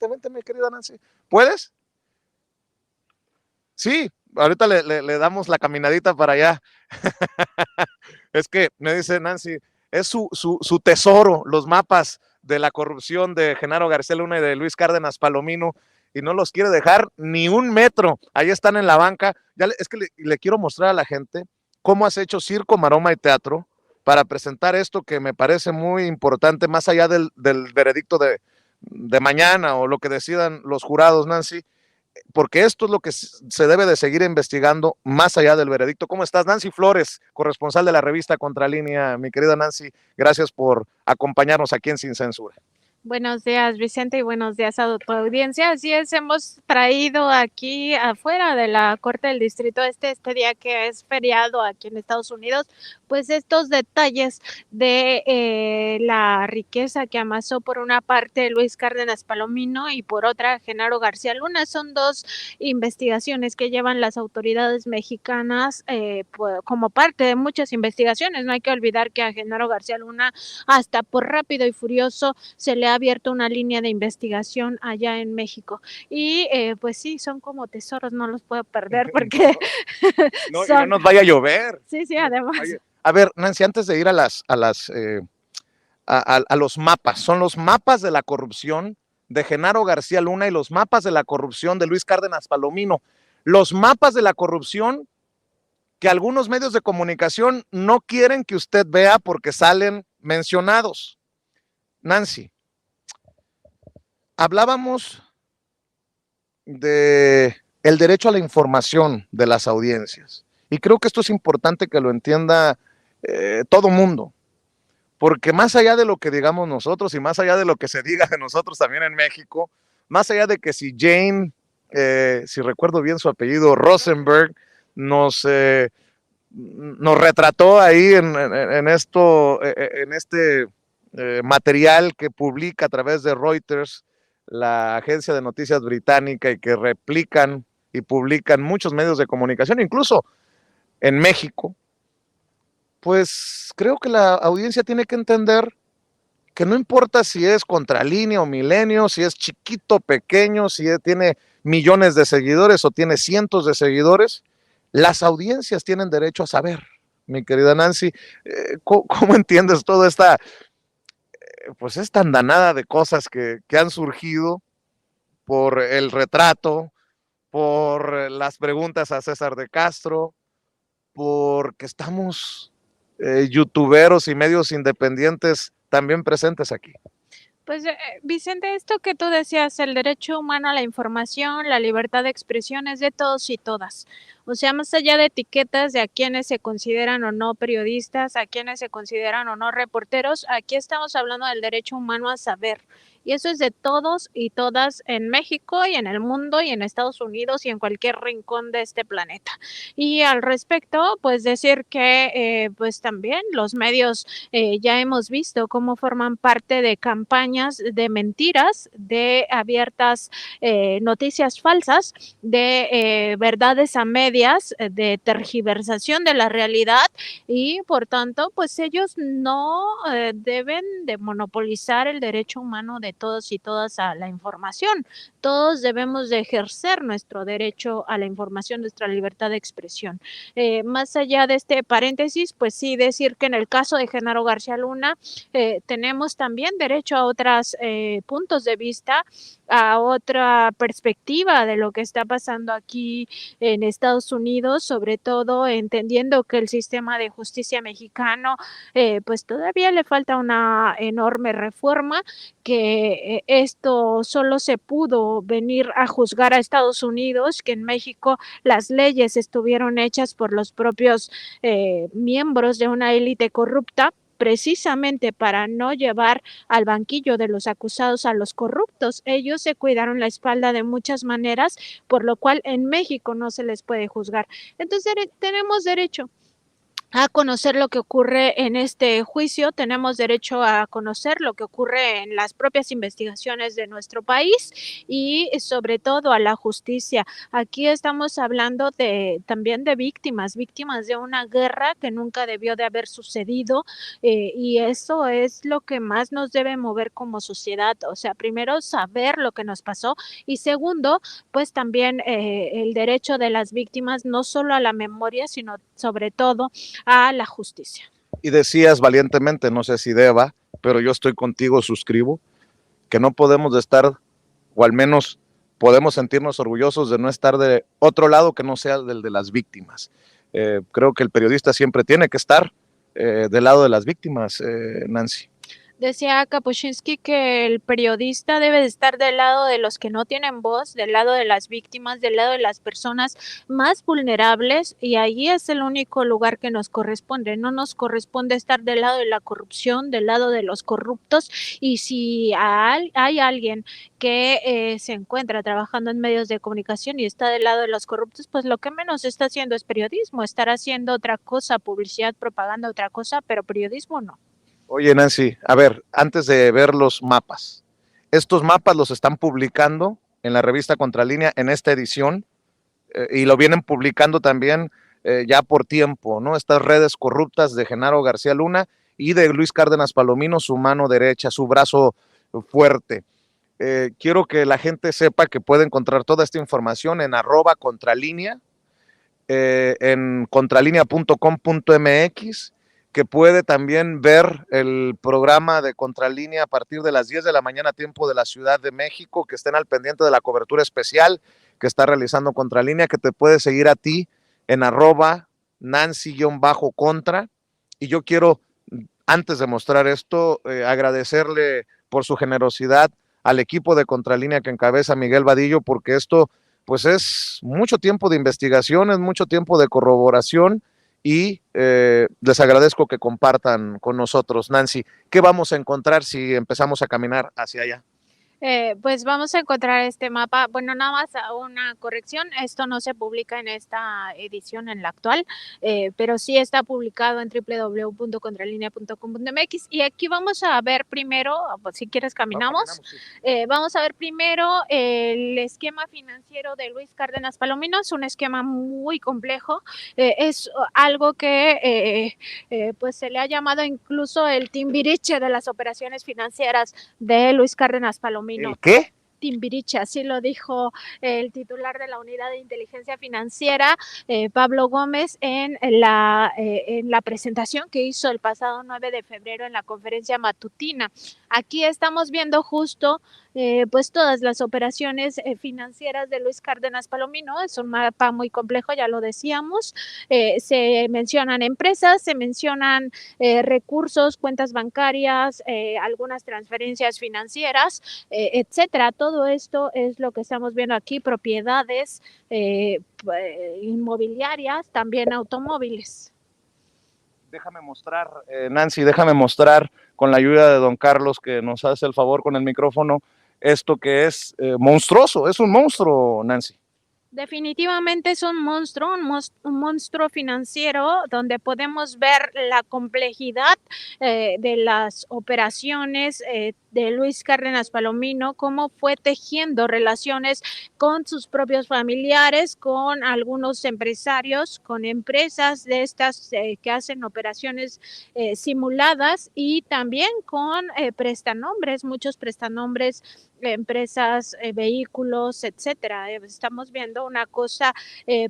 vente, mi querida Nancy. ¿Puedes? Sí, ahorita le damos la caminadita para allá. Es que me dice Nancy, es su tesoro, los mapas de la corrupción de Genaro García Luna y de Luis Cárdenas Palomino, y no los quiere dejar ni un metro. Ahí están en la banca. Es que le quiero mostrar a la gente cómo has hecho circo, maroma y teatro para presentar esto que me parece muy importante, más allá del veredicto de mañana o lo que decidan los jurados, Nancy, porque esto es lo que se debe de seguir investigando más allá del veredicto. ¿Cómo estás? Nancy Flores, corresponsal de la revista Contralínea. Mi querida Nancy, gracias por acompañarnos aquí en Sin Censura. Buenos días, Vicente, y buenos días a tu audiencia. Así es, hemos traído aquí afuera de la Corte del Distrito este día que es feriado aquí en Estados Unidos, pues estos detalles de la riqueza que amasó por una parte Luis Cárdenas Palomino y por otra Genaro García Luna. Son dos investigaciones que llevan las autoridades mexicanas como parte de muchas investigaciones. No hay que olvidar que a Genaro García Luna, hasta por Rápido y Furioso, se le ha abierto una línea de investigación allá en México. Y pues sí, son como tesoros, no los puedo perder porque no, son... y no nos vaya a llover. Sí, sí, además. A ver, Nancy, antes de ir a los mapas, son los mapas de la corrupción de Genaro García Luna y los mapas de la corrupción de Luis Cárdenas Palomino. Los mapas de la corrupción que algunos medios de comunicación no quieren que usted vea porque salen mencionados. Nancy, hablábamos de el derecho a la información de las audiencias. Y creo que esto es importante que lo entienda todo mundo. Porque más allá de lo que digamos nosotros y más allá de lo que se diga de nosotros también en México, más allá de que si Jane, si recuerdo bien su apellido, Rosenberg, nos retrató ahí en este material que publica a través de Reuters, la agencia de noticias británica, y que replican y publican muchos medios de comunicación, incluso en México, pues creo que la audiencia tiene que entender que no importa si es Contralínea o Milenio, si es chiquito, pequeño, si tiene millones de seguidores o tiene cientos de seguidores, las audiencias tienen derecho a saber. Mi querida Nancy, ¿cómo entiendes toda esta, pues esta andanada de cosas que han surgido por el retrato, por las preguntas a César de Castro, porque estamos youtuberos y medios independientes también presentes aquí? Pues Vicente, esto que tú decías, el derecho humano a la información, la libertad de expresión es de todos y todas. O sea, más allá de etiquetas de a quienes se consideran o no periodistas, a quienes se consideran o no reporteros, aquí estamos hablando del derecho humano a saber. Y eso es de todos y todas en México y en el mundo y en Estados Unidos y en cualquier rincón de este planeta. Y al respecto, pues decir que pues también los medios ya hemos visto cómo forman parte de campañas de mentiras, de abiertas noticias falsas, de verdades a medias, de tergiversación de la realidad, y por tanto, pues ellos no deben de monopolizar el derecho humano de todos y todas a la información. Todos debemos de ejercer nuestro derecho a la información, nuestra libertad de expresión. Más allá de este paréntesis, pues sí decir que en el caso de Genaro García Luna tenemos también derecho a otros puntos de vista, a otra perspectiva de lo que está pasando aquí en Estados Unidos, sobre todo entendiendo que el sistema de justicia mexicano pues todavía le falta una enorme reforma, que esto solo se pudo venir a juzgar a Estados Unidos, que en México las leyes estuvieron hechas por los propios miembros de una élite corrupta, precisamente para no llevar al banquillo de los acusados a los corruptos. Ellos se cuidaron la espalda de muchas maneras, por lo cual en México no se les puede juzgar. Entonces tenemos derecho a conocer lo que ocurre en este juicio, tenemos derecho a conocer lo que ocurre en las propias investigaciones de nuestro país y sobre todo a la justicia. Aquí estamos hablando también de víctimas, víctimas de una guerra que nunca debió de haber sucedido, y eso es lo que más nos debe mover como sociedad. O sea, primero saber lo que nos pasó y segundo, pues también el derecho de las víctimas no solo a la memoria, sino sobre todo a la justicia. Y decías valientemente, no sé si deba, pero yo estoy contigo, suscribo, que no podemos estar, o al menos podemos sentirnos orgullosos de no estar de otro lado que no sea del de las víctimas. Creo que el periodista siempre tiene que estar del lado de las víctimas, Nancy. Decía Kapuscinski que el periodista debe de estar del lado de los que no tienen voz, del lado de las víctimas, del lado de las personas más vulnerables, y ahí es el único lugar que nos corresponde. No nos corresponde estar del lado de la corrupción, del lado de los corruptos, y si hay alguien que se encuentra trabajando en medios de comunicación y está del lado de los corruptos, pues lo que menos está haciendo es periodismo, estar haciendo otra cosa, publicidad, propaganda, otra cosa, pero periodismo no. Oye, Nancy, a ver, antes de ver los mapas, estos mapas los están publicando en la revista Contralínea en esta edición y lo vienen publicando también ya por tiempo, ¿no? Estas redes corruptas de Genaro García Luna y de Luis Cárdenas Palomino, su mano derecha, su brazo fuerte. Quiero que la gente sepa que puede encontrar toda esta información en @contralínea, en contralinea.com.mx, que puede también ver el programa de Contralínea a partir de las 10 de la mañana, tiempo de la Ciudad de México, que estén al pendiente de la cobertura especial que está realizando Contralínea, que te puede seguir a ti en @Nancy-contra. Y yo quiero, antes de mostrar esto, agradecerle por su generosidad al equipo de Contralínea que encabeza Miguel Vadillo, porque esto pues es mucho tiempo de investigación, es mucho tiempo de corroboración y les agradezco que compartan con nosotros. Nancy, ¿qué vamos a encontrar si empezamos a caminar hacia allá? Pues vamos a encontrar este mapa. Bueno, nada más una corrección. Esto no se publica en esta edición, en la actual, pero sí está publicado en www.contralinea.com.mx. Y aquí vamos a ver primero, pues, si quieres caminamos. Sí. Vamos a ver primero el esquema financiero de Luis Cárdenas Palomino. Es un esquema muy complejo. Es algo que pues se le ha llamado incluso el Timbiriche de las operaciones financieras de Luis Cárdenas Palomino. ¿El qué? Timbiriche, así lo dijo el titular de la Unidad de Inteligencia Financiera, Pablo Gómez, en la presentación que hizo el pasado 9 de febrero en la conferencia matutina. Aquí estamos viendo justo pues todas las operaciones financieras de Luis Cárdenas Palomino. Es un mapa muy complejo, ya lo decíamos. Se mencionan empresas, se mencionan recursos, cuentas bancarias, algunas transferencias financieras, etcétera. Todo esto es lo que estamos viendo aquí, propiedades inmobiliarias, también automóviles. Déjame mostrar, Nancy, déjame mostrar con la ayuda de don Carlos, que nos hace el favor con el micrófono, esto que es monstruoso, es un monstruo, Nancy. Definitivamente es un monstruo financiero donde podemos ver la complejidad de las operaciones de Luis Cárdenas Palomino, cómo fue tejiendo relaciones con sus propios familiares, con algunos empresarios, con empresas de estas que hacen operaciones simuladas y también con prestanombres, muchos prestanombres, empresas, vehículos, etcétera. Estamos viendo una cosa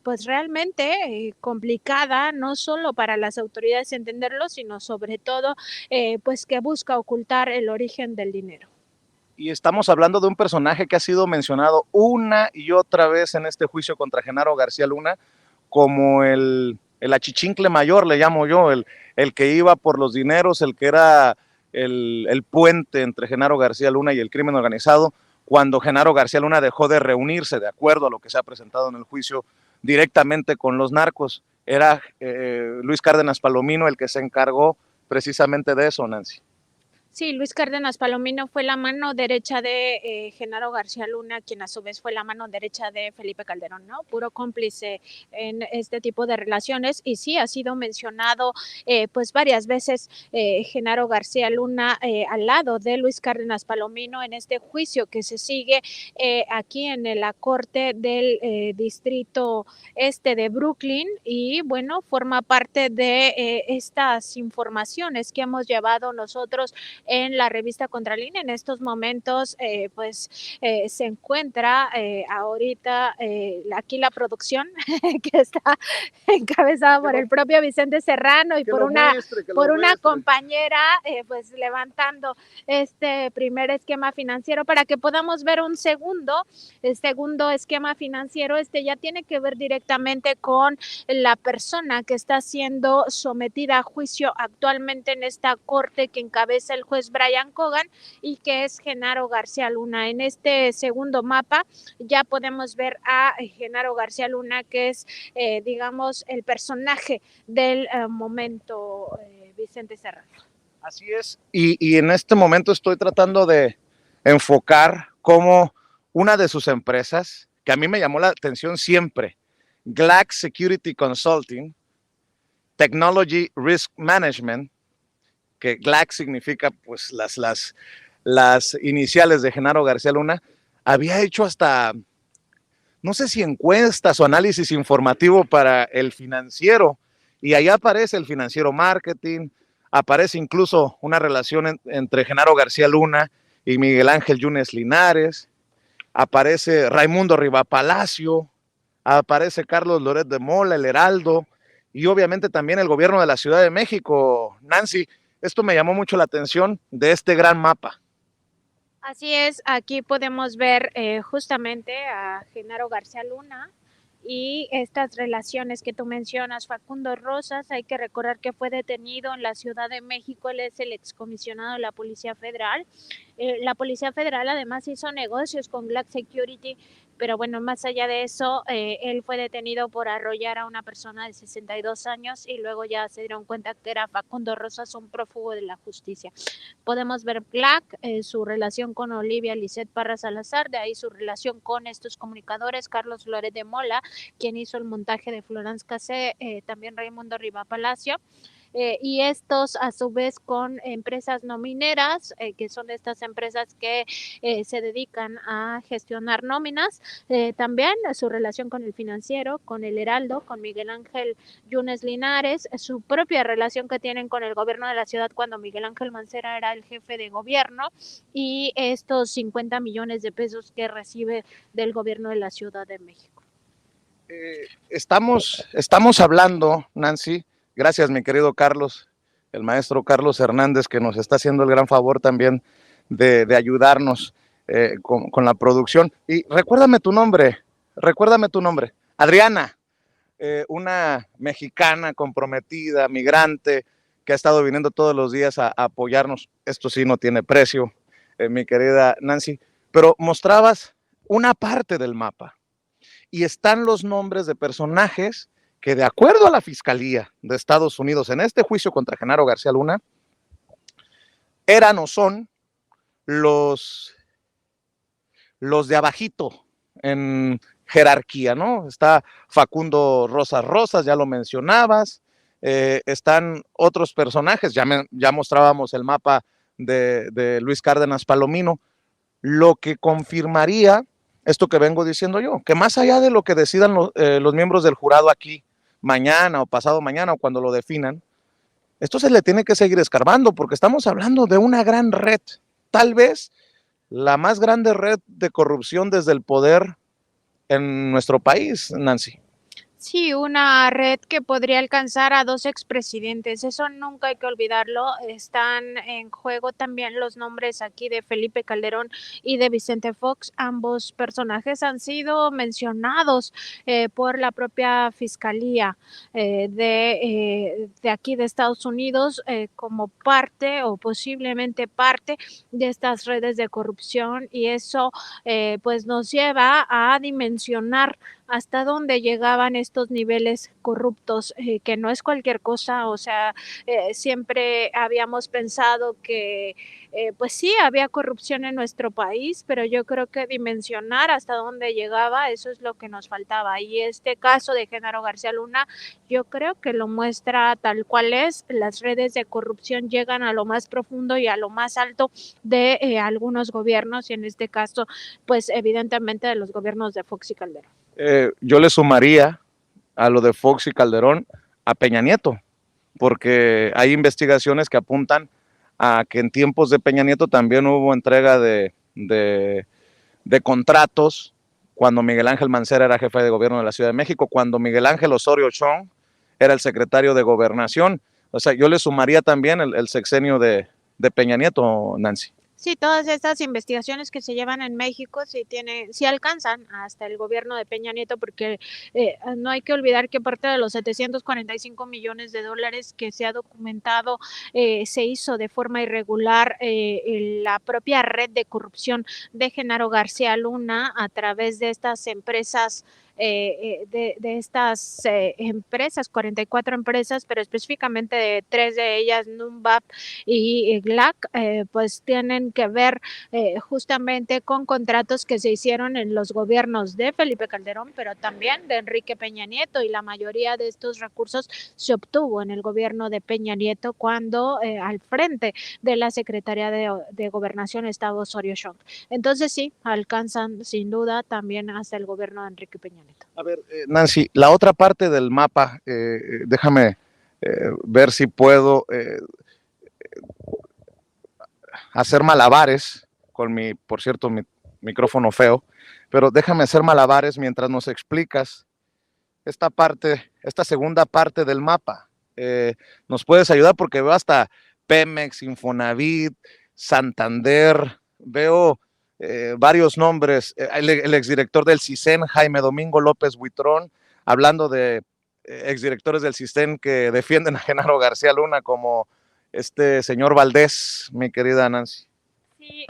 pues realmente complicada, no solo para las autoridades entenderlo, sino sobre todo pues que busca ocultar el origen del dinero. Y estamos hablando de un personaje que ha sido mencionado una y otra vez en este juicio contra Genaro García Luna como el achichincle mayor, le llamo yo, el que iba por los dineros, el que era el puente entre Genaro García Luna y el crimen organizado, cuando Genaro García Luna dejó de reunirse, de acuerdo a lo que se ha presentado en el juicio, directamente con los narcos. Era Luis Cárdenas Palomino el que se encargó precisamente de eso, Nancy. Sí, Luis Cárdenas Palomino fue la mano derecha de Genaro García Luna, quien a su vez fue la mano derecha de Felipe Calderón, ¿no? Puro cómplice en este tipo de relaciones. Y sí, ha sido mencionado pues varias veces Genaro García Luna al lado de Luis Cárdenas Palomino en este juicio que se sigue aquí en la corte del distrito este de Brooklyn. Y bueno, forma parte de estas informaciones que hemos llevado nosotros en la revista Contralínea. En estos momentos, se encuentra ahorita aquí la producción que está encabezada por el propio Vicente Serrano y por una compañera, pues levantando este primer esquema financiero para que podamos ver un el segundo esquema financiero. Este ya tiene que ver directamente con la persona que está siendo sometida a juicio actualmente en esta corte que encabeza el juez Brian Cogan y que es Genaro García Luna. En este segundo mapa ya podemos ver a Genaro García Luna, que es, digamos, el personaje del momento, Vicente Serrano. Así es, y en este momento estoy tratando de enfocar cómo una de sus empresas, que a mí me llamó la atención siempre, GLAC Security Consulting, Technology Risk Management, que GLAC significa pues las iniciales de Genaro García Luna, había hecho hasta, no sé si encuestas o análisis informativo para el Financiero, y ahí aparece el Financiero Marketing, aparece incluso una relación entre Genaro García Luna y Miguel Ángel Yunes Linares, aparece Raimundo Rivapalacio, aparece Carlos Loret de Mola, el Heraldo, y obviamente también el gobierno de la Ciudad de México. Nancy, esto me llamó mucho la atención de este gran mapa. Así es, aquí podemos ver justamente a Genaro García Luna y estas relaciones que tú mencionas. Facundo Rosas, hay que recordar que fue detenido en la Ciudad de México, él es el excomisionado de la Policía Federal. La Policía Federal además hizo negocios con Black Security, pero bueno, más allá de eso, él fue detenido por arrollar a una persona de 62 años y luego ya se dieron cuenta que era Facundo Rosas, un prófugo de la justicia. Podemos ver Black, su relación con Olivia Lisset Parra Salazar, de ahí su relación con estos comunicadores, Carlos Loret de Mola, quien hizo el montaje de Florence Cassé, también Raimundo Riva Palacio. Y estos a su vez con empresas no mineras, que son estas empresas que se dedican a gestionar nóminas. También su relación con el Financiero, con el Heraldo, con Miguel Ángel Yunes Linares, su propia relación que tienen con el gobierno de la ciudad cuando Miguel Ángel Mancera era el jefe de gobierno, y estos 50 millones de pesos que recibe del gobierno de la Ciudad de México. Estamos hablando, Nancy, gracias mi querido Carlos, el maestro Carlos Hernández, que nos está haciendo el gran favor también de ayudarnos con la producción. Y recuérdame tu nombre, Adriana, una mexicana comprometida, migrante, que ha estado viniendo todos los días a apoyarnos. Esto sí no tiene precio, mi querida Nancy, pero mostrabas una parte del mapa y están los nombres de personajes que, de acuerdo a la Fiscalía de Estados Unidos en este juicio contra Genaro García Luna, eran o son los de abajito en jerarquía, ¿no? Está Facundo Rosas, ya lo mencionabas, están otros personajes, ya mostrábamos el mapa de Luis Cárdenas Palomino, lo que confirmaría esto que vengo diciendo yo, que más allá de lo que decidan los miembros del jurado aquí mañana o pasado mañana o cuando lo definan, esto se le tiene que seguir escarbando porque estamos hablando de una gran red, tal vez la más grande red de corrupción desde el poder en nuestro país, Nancy. Sí, una red que podría alcanzar a 2 expresidentes, eso nunca hay que olvidarlo. Están en juego también los nombres aquí de Felipe Calderón y de Vicente Fox. Ambos personajes han sido mencionados por la propia Fiscalía de aquí de Estados Unidos como parte o posiblemente parte de estas redes de corrupción, y eso pues nos lleva a dimensionar hasta dónde llegaban estos niveles corruptos, que no es cualquier cosa, o sea, siempre habíamos pensado que pues sí, había corrupción en nuestro país, pero yo creo que dimensionar hasta dónde llegaba, eso es lo que nos faltaba. Y este caso de Genaro García Luna, yo creo que lo muestra tal cual es. Las redes de corrupción llegan a lo más profundo y a lo más alto de algunos gobiernos, y en este caso, pues evidentemente de los gobiernos de Fox y Calderón. Yo le sumaría a lo de Fox y Calderón a Peña Nieto, porque hay investigaciones que apuntan a que en tiempos de Peña Nieto también hubo entrega de contratos cuando Miguel Ángel Mancera era jefe de gobierno de la Ciudad de México, cuando Miguel Ángel Osorio Chong era el secretario de Gobernación. O sea, yo le sumaría también el sexenio de Peña Nieto, Nancy. Sí, todas estas investigaciones que se llevan en México sí alcanzan hasta el gobierno de Peña Nieto, porque no hay que olvidar que parte de los 745 millones de dólares que se ha documentado se hizo de forma irregular en la propia red de corrupción de Genaro García Luna a través de estas empresas. De estas empresas, 44 empresas, pero específicamente de 3 de ellas, Numbap y GLAC, pues tienen que ver justamente con contratos que se hicieron en los gobiernos de Felipe Calderón, pero también de Enrique Peña Nieto, y la mayoría de estos recursos se obtuvo en el gobierno de Peña Nieto cuando al frente de la Secretaría de Gobernación estaba Osorio Chong. Entonces sí, alcanzan sin duda también hasta el gobierno de Enrique Peña Nieto. A ver, Nancy, la otra parte del mapa, déjame ver si puedo hacer malabares con mi, por cierto, mi micrófono feo, pero déjame hacer malabares mientras nos explicas esta parte, esta segunda parte del mapa. Nos puedes ayudar porque veo hasta Pemex, Infonavit, Santander, veo varios nombres, el exdirector del CISEN, Jaime Domingo López Buitrón, hablando de exdirectores del CISEN que defienden a Genaro García Luna como este señor Valdés, mi querida Nancy. Sí,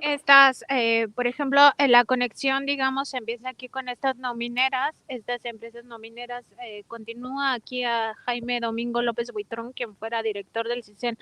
por ejemplo, la conexión, digamos, empieza aquí con estas nomineras, estas empresas nomineras, continúa aquí a Jaime Domingo López Buitrón, quien fuera director del CISEN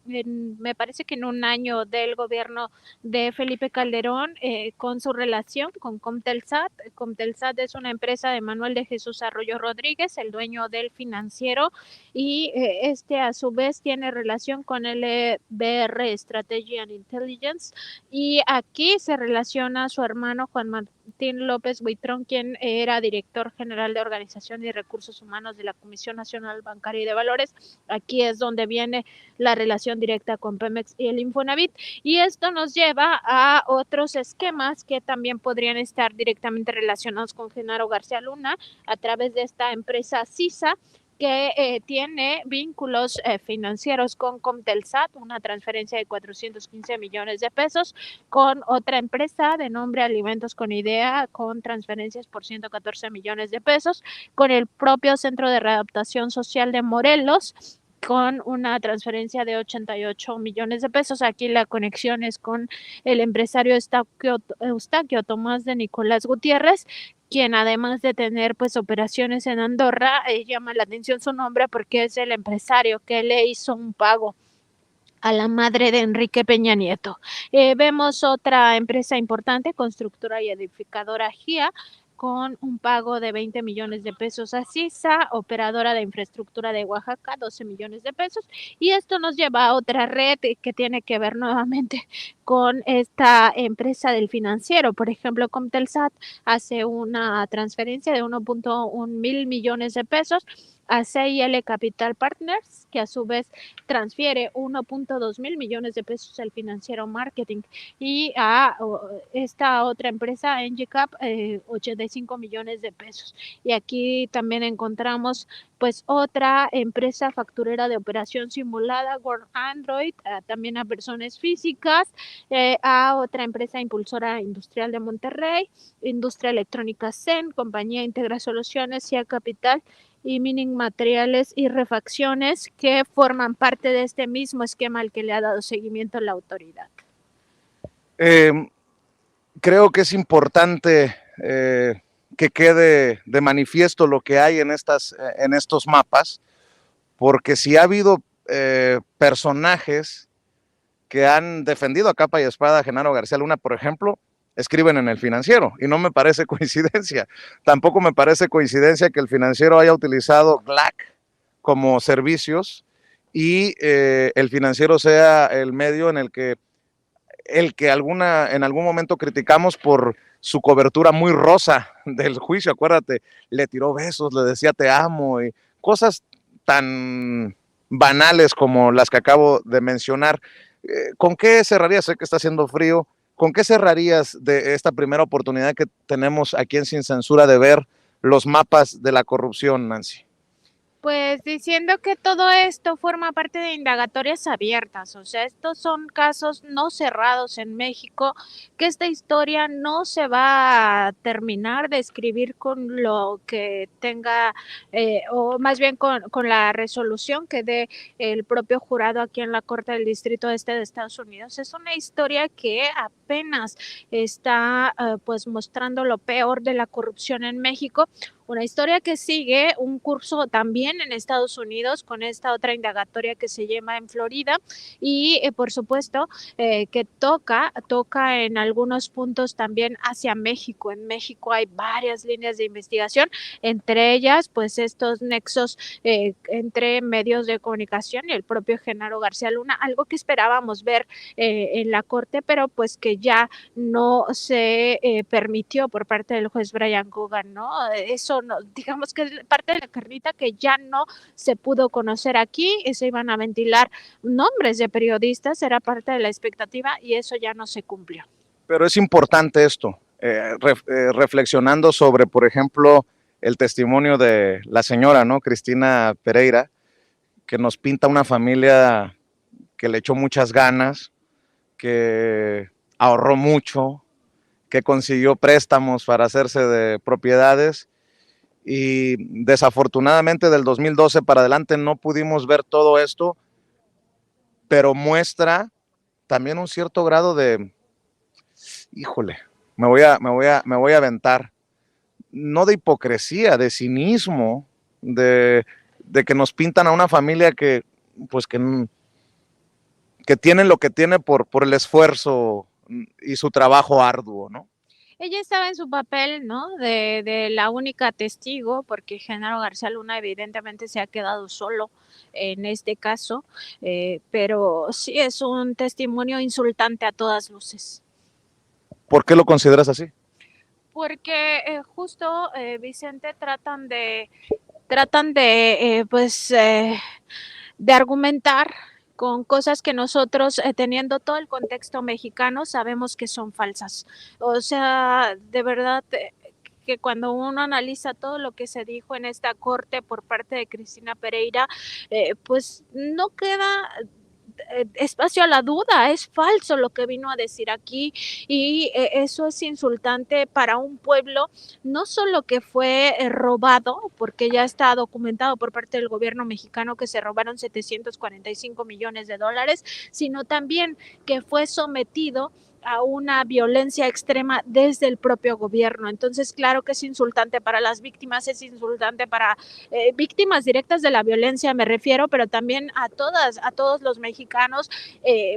me parece que en un año del gobierno de Felipe Calderón, con su relación con Comtelsat. Comtelsat es una empresa de Manuel de Jesús Arroyo Rodríguez, el dueño del financiero, y este a su vez tiene relación con el BR Strategy and Intelligence, y aquí se relaciona su hermano Juan Martín López Buitrón, quien era director general de Organización y Recursos Humanos de la Comisión Nacional Bancaria y de Valores. Aquí es donde viene la relación directa con Pemex y el Infonavit, y esto nos lleva a otros esquemas que también podrían estar directamente relacionados con Genaro García Luna a través de esta empresa CISA, que tiene vínculos financieros con Comtelsat, una transferencia de 415 millones de pesos, con otra empresa de nombre Alimentos con Idea, con transferencias por 114 millones de pesos, con el propio Centro de Readaptación Social de Morelos, con una transferencia de 88 millones de pesos. Aquí la conexión es con el empresario Eustaquio Tomás de Nicolás Gutiérrez, quien además de tener pues operaciones en Andorra, llama la atención su nombre porque es el empresario que le hizo un pago a la madre de Enrique Peña Nieto. Vemos otra empresa importante, constructora y edificadora GIA, con un pago de 20 millones de pesos a CISA, operadora de infraestructura de Oaxaca, 12 millones de pesos. Y esto nos lleva a otra red que tiene que ver nuevamente con esta empresa del financiero. Por ejemplo, Comtelsat hace una transferencia de 1.1 mil millones de pesos a CIL Capital Partners, que a su vez transfiere 1.2 mil millones de pesos al financiero Marketing, y a esta otra empresa, NGCAP, 85 millones de pesos. Y aquí también encontramos pues otra empresa facturera de operación simulada, World Android, también a personas físicas, a otra empresa impulsora industrial de Monterrey, Industria Electrónica CEN, Compañía Integra Soluciones, CIA Capital y Mining Materiales y Refacciones, que forman parte de este mismo esquema al que le ha dado seguimiento la autoridad. Creo que es importante que quede de manifiesto lo que hay en estos mapas, porque si ha habido personajes que han defendido a capa y espada a Genaro García Luna, por ejemplo, escriben en el Financiero, y no me parece coincidencia. Tampoco me parece coincidencia que el Financiero haya utilizado GLAC como servicios y el Financiero sea el medio en el que en algún momento criticamos por su cobertura muy rosa del juicio. Acuérdate, le tiró besos, le decía te amo y cosas tan banales como las que acabo de mencionar. ¿Con qué cerrarías? Sé que está haciendo frío. ¿Con qué cerrarías de esta primera oportunidad que tenemos aquí en Sin Censura de ver los mapas de la corrupción, Nancy? Pues diciendo que todo esto forma parte de indagatorias abiertas, o sea, estos son casos no cerrados en México, que esta historia no se va a terminar de escribir con lo que tenga, o más bien con la resolución que dé el propio jurado aquí en la Corte del Distrito Este de Estados Unidos. Es una historia que apenas está pues mostrando lo peor de la corrupción en México, una historia que sigue un curso también en Estados Unidos con esta otra indagatoria que se llama en Florida y por supuesto que toca en algunos puntos también hacia México. En México hay varias líneas de investigación, entre ellas pues estos nexos entre medios de comunicación y el propio Genaro García Luna, algo que esperábamos ver en la corte, pero pues que ya no se permitió por parte del juez Brian Gogan, ¿no? Eso no, digamos que es parte de la carnita que ya no se pudo conocer aquí, y se iban a ventilar nombres de periodistas, era parte de la expectativa y eso ya no se cumplió. Pero es importante esto, reflexionando sobre, por ejemplo, el testimonio de la señora, ¿no? Cristina Pereira, que nos pinta una familia que le echó muchas ganas, que ahorró mucho, que consiguió préstamos para hacerse de propiedades y desafortunadamente del 2012 para adelante no pudimos ver todo esto, pero muestra también un cierto grado de, híjole, me voy a aventar, no de hipocresía, de cinismo, de que nos pintan a una familia que, pues que tiene lo que tiene por el esfuerzo y su trabajo arduo, ¿no? Ella estaba en su papel, ¿no? De la única testigo, porque Genaro García Luna evidentemente se ha quedado solo en este caso, pero sí es un testimonio insultante a todas luces. ¿Por qué lo consideras así? Porque justo, Vicente, tratan de pues, de argumentar con cosas que nosotros, teniendo todo el contexto mexicano, sabemos que son falsas. O sea, de verdad, que cuando uno analiza todo lo que se dijo en esta corte por parte de Cristina Pereira, pues no queda espacio a la duda, es falso lo que vino a decir aquí y eso es insultante para un pueblo, no solo que fue robado, porque ya está documentado por parte del gobierno mexicano que se robaron 745 millones de dólares, sino también que fue sometido a una violencia extrema desde el propio gobierno. Entonces, claro que es insultante para las víctimas, es insultante para víctimas directas de la violencia, me refiero, pero también a todos los mexicanos,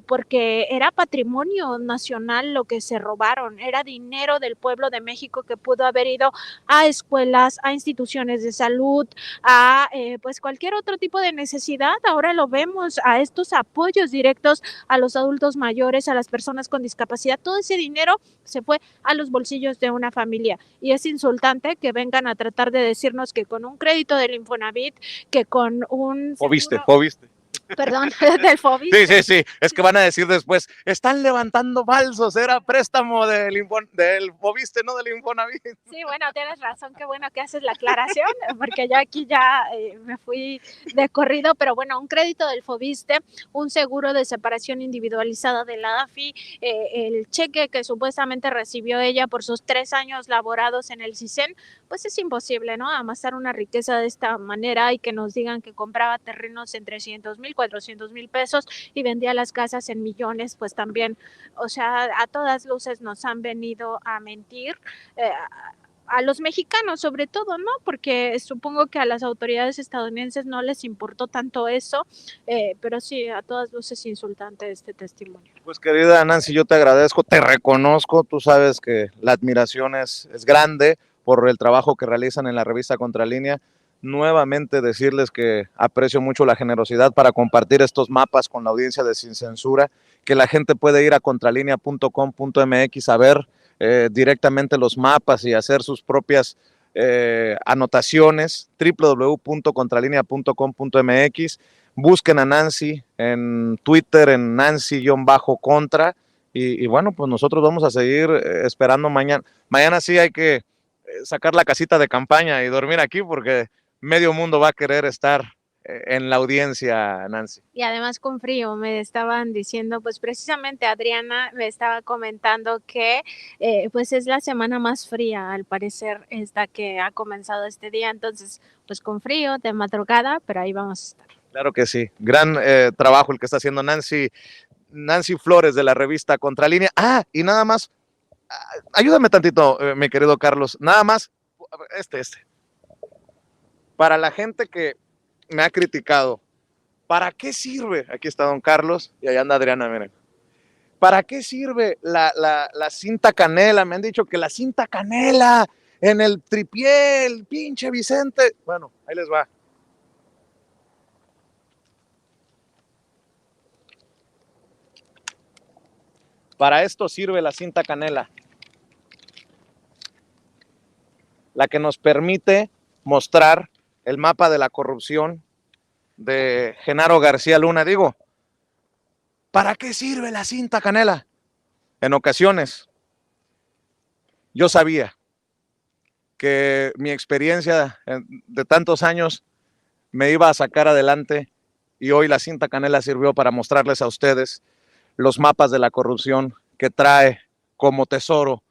porque era patrimonio nacional lo que se robaron, era dinero del pueblo de México que pudo haber ido a escuelas, a instituciones de salud, a pues cualquier otro tipo de necesidad. Ahora lo vemos, a estos apoyos directos a los adultos mayores, a las personas con discapacidad. Todo ese dinero se fue a los bolsillos de una familia y es insultante que vengan a tratar de decirnos que con un crédito del Infonavit, que con un Fobiste. Perdón, del FOBIS. Sí, sí, sí. Es que van a decir después, están levantando falsos, era préstamo del Fobiste, no del Infonavit. Sí, bueno, tienes razón, qué bueno que haces la aclaración, porque yo aquí ya me fui de corrido, pero bueno, un crédito del Fobiste, un seguro de separación individualizada de la AFI, el cheque que supuestamente recibió ella por sus 3 años laborados en el CISEN, pues es imposible, ¿no? Amasar una riqueza de esta manera y que nos digan que compraba terrenos en 300,000, 400,000 pesos y vendía las casas en millones, pues también, o sea, a todas luces nos han venido a mentir. a los mexicanos sobre todo, ¿no? Porque supongo que a las autoridades estadounidenses no les importó tanto eso, pero sí, a todas luces insultante este testimonio. Pues querida Nancy, yo te agradezco, te reconozco, tú sabes que la admiración es grande por el trabajo que realizan en la revista Contralínea. Nuevamente decirles que aprecio mucho la generosidad para compartir estos mapas con la audiencia de Sin Censura, que la gente puede ir a contralinea.com.mx a ver directamente los mapas y hacer sus propias anotaciones, www.contralinea.com.mx. Busquen a Nancy en Twitter, en Nancy-contra, y bueno, pues nosotros vamos a seguir esperando mañana. Mañana sí hay que sacar la casita de campaña y dormir aquí porque medio mundo va a querer estar en la audiencia, Nancy. Y además con frío, me estaban diciendo, pues precisamente Adriana me estaba comentando que pues es la semana más fría, al parecer, esta que ha comenzado este día, entonces pues con frío, de madrugada, pero ahí vamos a estar. Claro que sí, gran trabajo el que está haciendo Nancy Flores de la revista Contralínea. Ah, y nada más, ayúdame tantito, mi querido Carlos, nada más, este. Para la gente que me ha criticado, ¿para qué sirve? Aquí está don Carlos y allá anda Adriana, miren. ¿Para qué sirve la cinta canela? Me han dicho que la cinta canela en el tripié, el pinche Vicente. Bueno, ahí les va. Para esto sirve la cinta canela, la que nos permite mostrar el mapa de la corrupción de Genaro García Luna. Digo, ¿para qué sirve la cinta canela? En ocasiones, yo sabía que mi experiencia de tantos años me iba a sacar adelante y hoy la cinta canela sirvió para mostrarles a ustedes los mapas de la corrupción que trae como tesoro